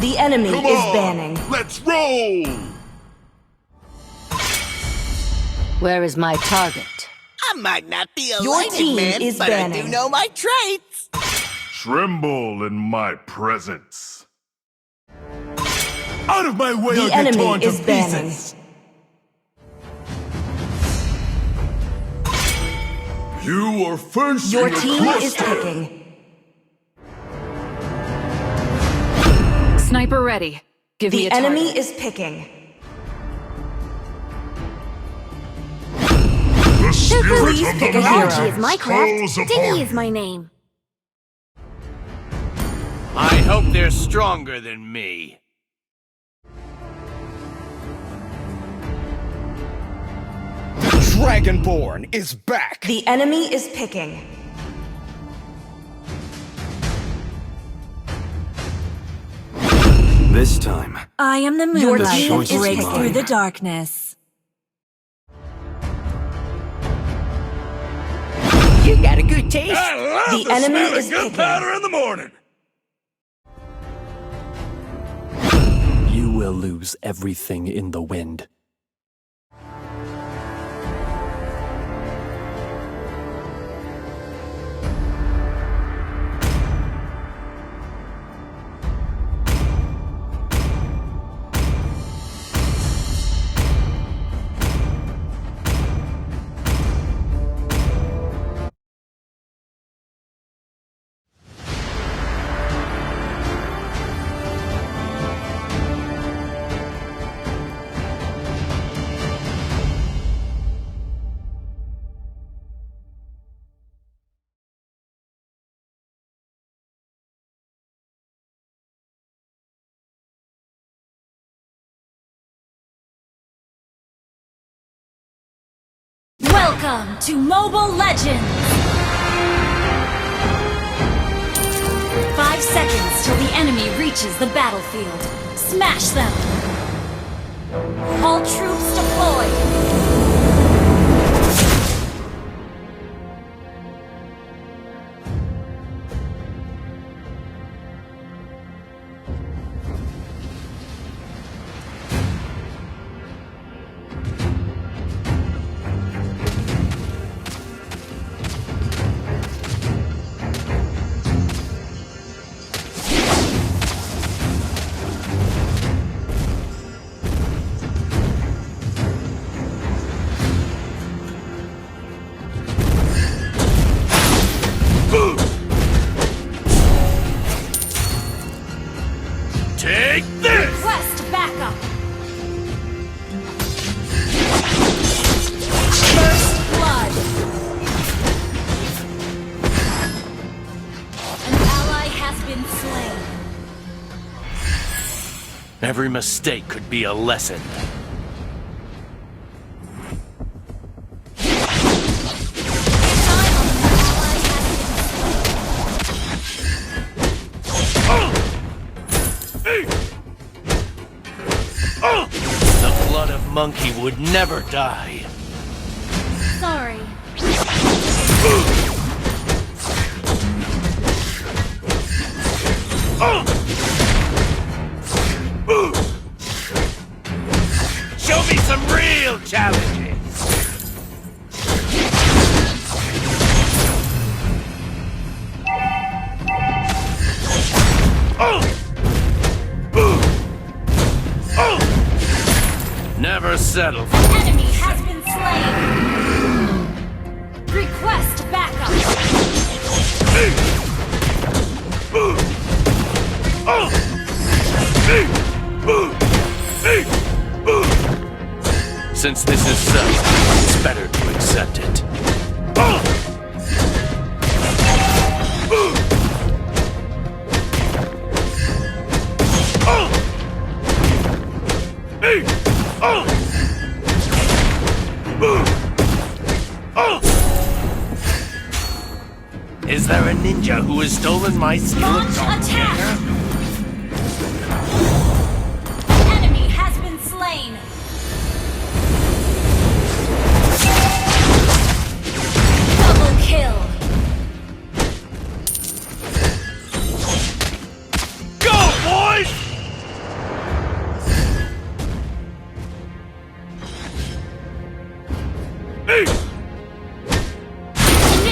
The enemy Come is on, banning. let's roll! Where is my target? I might not be a Your lighted team man, is but I do banning. know my traits. Tremble in my presence. Out of my way, The I'll get enemy torn to is banning. pieces. You are first. Your team is picking. Sniper ready. Give me The a target. enemy is picking. The spirit Please of pick the a hero. mountains is my craft. calls upon Diggy you. is my name. I hope they're stronger than me. Dragonborn is back! The enemy is picking. This time, I am the Your moonlight team that is breaks picking. through the darkness. You got a good taste. The enemy is picking. in the morning. you will lose everything in the wind. Welcome to Mobile Legends! 5 seconds till the enemy reaches the battlefield. Smash them! All troops deployed! Take this! Request backup! Blood. An ally has been slain. Every mistake could be a lesson. The blood of monkey would never die. Sorry. Show me some real challenges. Never settle. Enemy has been slain. Request backup. Since this is so, it's better to accept it. Is there a ninja who has stolen my skill of Launch doppelganger? attack. Enemy has been slain. Double kill. Go, boys!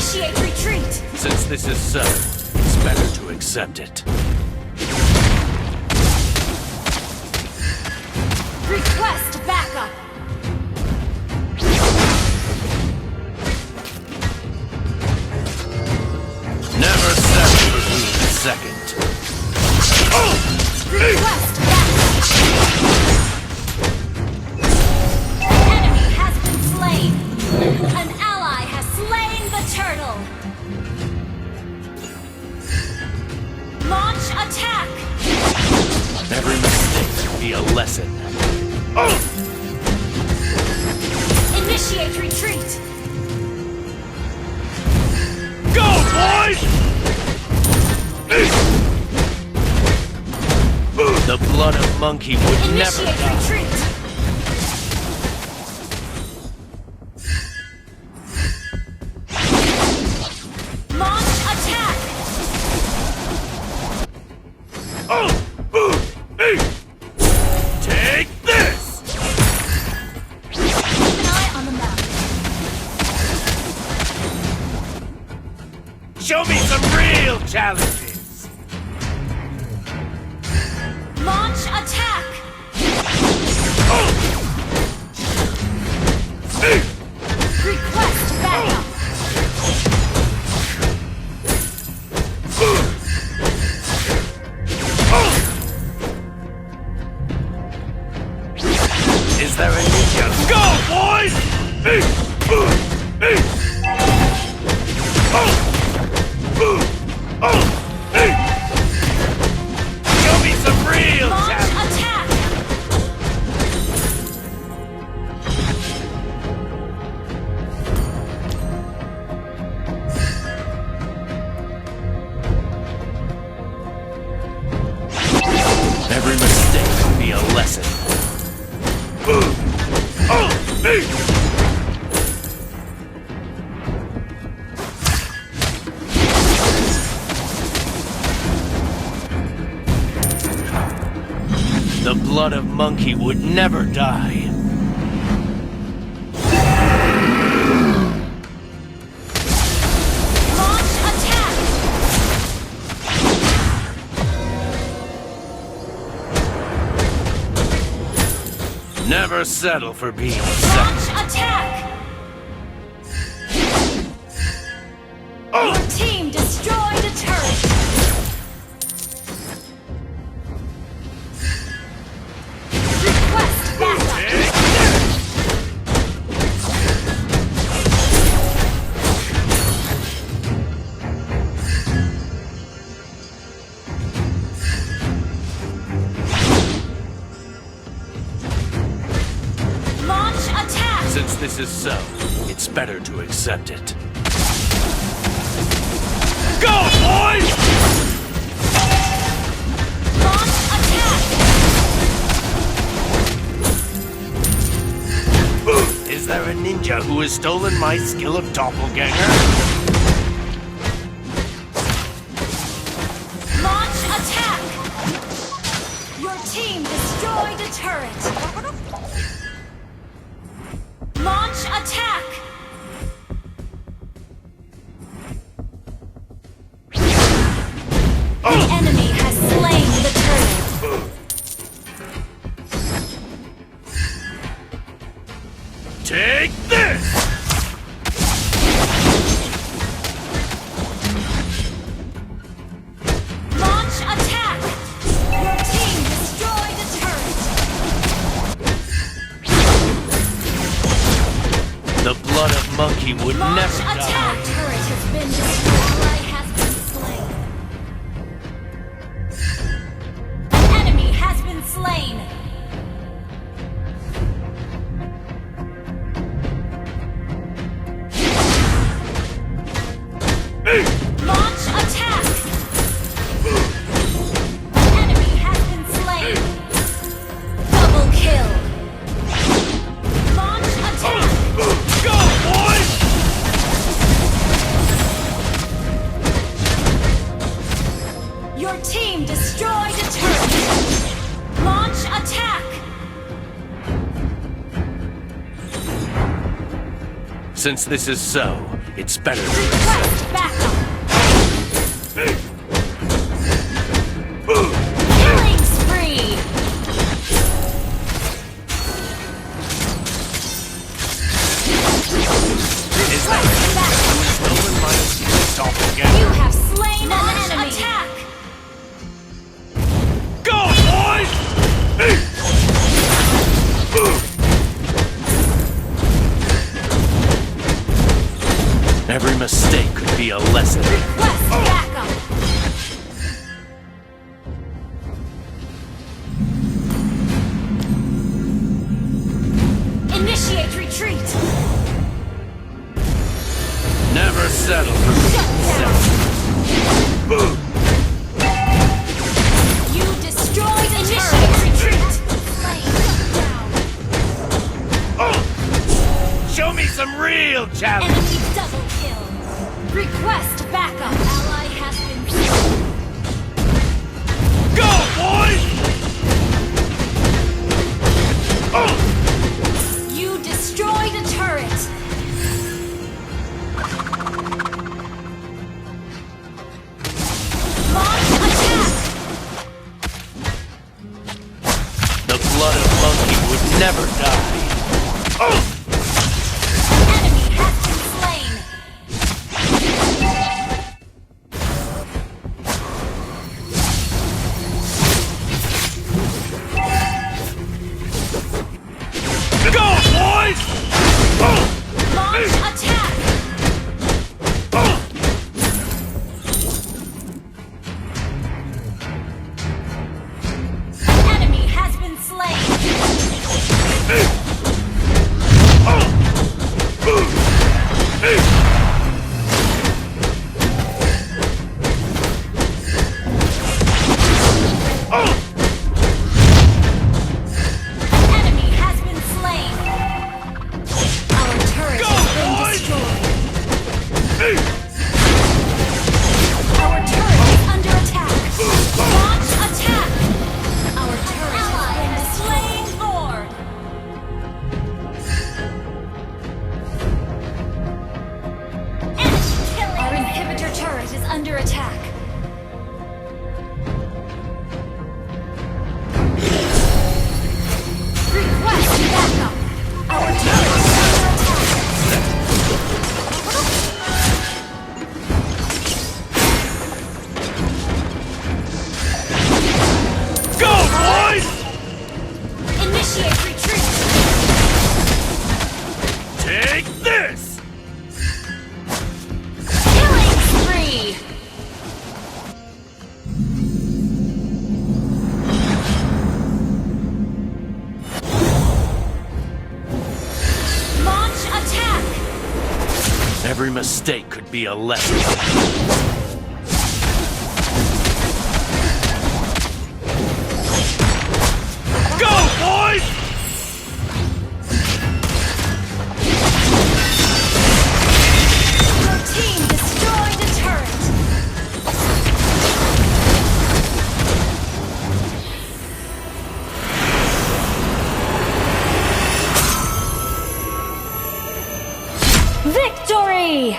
Initiate retreat. Since this is so, it's better to accept it. Request backup. Never settle for being second. Request backup. Enemy has been slain. An ally has slain the turtle. Launch attack. Every mistake will be a lesson. Initiate retreat. Go, boys! The blood of monkey would never Initiate die. retreat. Launch attack. Take this! Keep an eye on the map. Show me some real challenges! Launch attack. Request backup. Is there a ninja? Go, boys! Show me some real Launch challenges! attack. Every mistake will be a lesson. The blood of monkey would never die. Launch attack. Never settle for being second. Launch attack. Your team destroyed a turret. Request backup. Launch attack. Since this is so, it's better to accept it. Go, boys! Launch attack. Is there a ninja who has stolen my skill of doppelganger? Launch attack. Your team destroyed a turret. Launch attack. The enemy has slain the turret. Take this! Launch attack. Your team destroyed a turret. The blood of monkey would Launch never attack. die. Turret has been destroyed. Ally has been slain. Enemy has been slain. Launch attack. Enemy has been slain. Double kill. Launch attack. Go, boys! Your team destroyed a turret. Launch attack. Since this is so, It's better to Request backup. Killing spree. Is that Request backup. stolen my secrets off again? You have slain an enemy. Attack. Go, boys! Every mistake could be a lesson. Request backup. Initiate retreat. Never settle for You destroyed initiate retreat. Show me some real challenge! Enemy double kill. Request backup. Ally has been Go, boys! You destroyed a turret. Launch attack. The blood of monkey would never die. Enemy has been slain. Go, boys! Launch attack. Enemy has been slain. Enemy has been slain. Our turret has been destroyed. Our turret is under attack. Launch attack. Our turret has been slain, Lord. Enemy killing. Our inhibitor turret is under attack. Request backup. Our turret is under attack. Go, boys! Initiate retreat. Take this! Killing spree. Launch attack. Every mistake could be a lesson. Go, boys! Your team destroyed a turret. Victory!